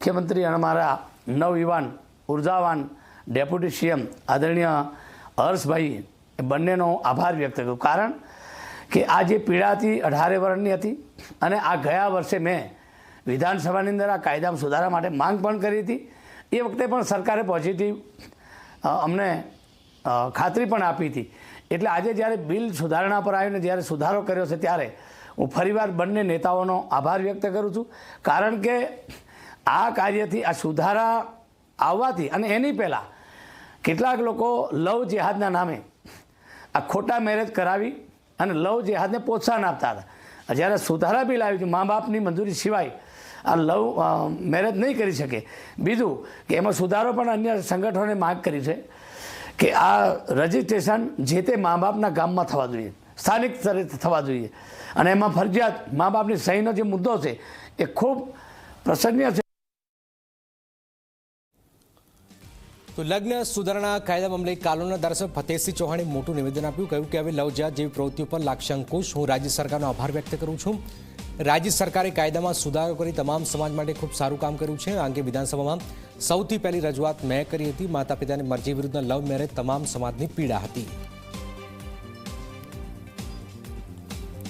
મુખ્યમંત્રી અને અમારા નવયુવાન ઉર્જાવાન ડેપ્યુટી સીએમ આદરણીય હર્ષભાઈ એ બંનેનો આભાર વ્યક્ત કર્યો। કારણ કે આ જે પીડા હતી 18 વર્ષની હતી અને આ ગયા વર્ષે મેં વિધાનસભાની અંદર આ કાયદામાં સુધારા માટે માંગ પણ કરી હતી। એ વખતે પણ સરકારે પોઝિટિવ અમને ખાતરી પણ આપી હતી। એટલે આજે જ્યારે બિલ સુધારણા પર આવીને જ્યારે સુધારો કર્યો છે ત્યારે હું ફરીવાર બંને નેતાઓનો આભાર વ્યક્ત કરું છું। કારણ કે આ કાર્યથી આ સુધારા આવવાથી અને એની પહેલાં કેટલાક લોકો લવ જેહાદના નામે આ ખોટા મેરેજ કરાવી અને લવ જેહાદને પ્રોત્સાહન આપતા હતા। જ્યારે સુધારા બિલ આવ્યું કે મા બાપની મંજૂરી સિવાય આ લવ મેરેજ નહીં કરી શકે। બીજું કે એમાં સુધારો પણ અન્ય સંગઠનોને માંગ કરી છે કે આ રજિસ્ટ્રેશન જે તે મા બાપના ગામમાં થવા જોઈએ, સ્થાનિક સ્તરે થવા જોઈએ અને એમાં ફરજિયાત મા બાપની સહીનો જે મુદ્દો છે એ ખૂબ પ્રસંગીય છે। તો લગ્ન સુધારણા કાયદા મામલે કાલોલના ધારાસભ્ય ફતેહસિંહ ચૌહાણે મોટું નિવેદન આપ્યું, કહ્યું કે હવે લવ જેહાદ જેવી પ્રવૃત્તિઓ પર લાગશે અંકુશ। હું રાજ્ય સરકારનો આભાર વ્યક્ત કરું છું। રાજ્ય સરકારે કાયદામાં સુધારો કરી તમામ સમાજ માટે ખૂબ સારું કામ કર્યું છે। આ અંગે વિધાનસભામાં સૌથી પહેલી રજૂઆત મેં કરી હતી। માતા પિતાની મરજી વિરુદ્ધના લવ મેરેજ તમામ સમાજની પીડા હતી।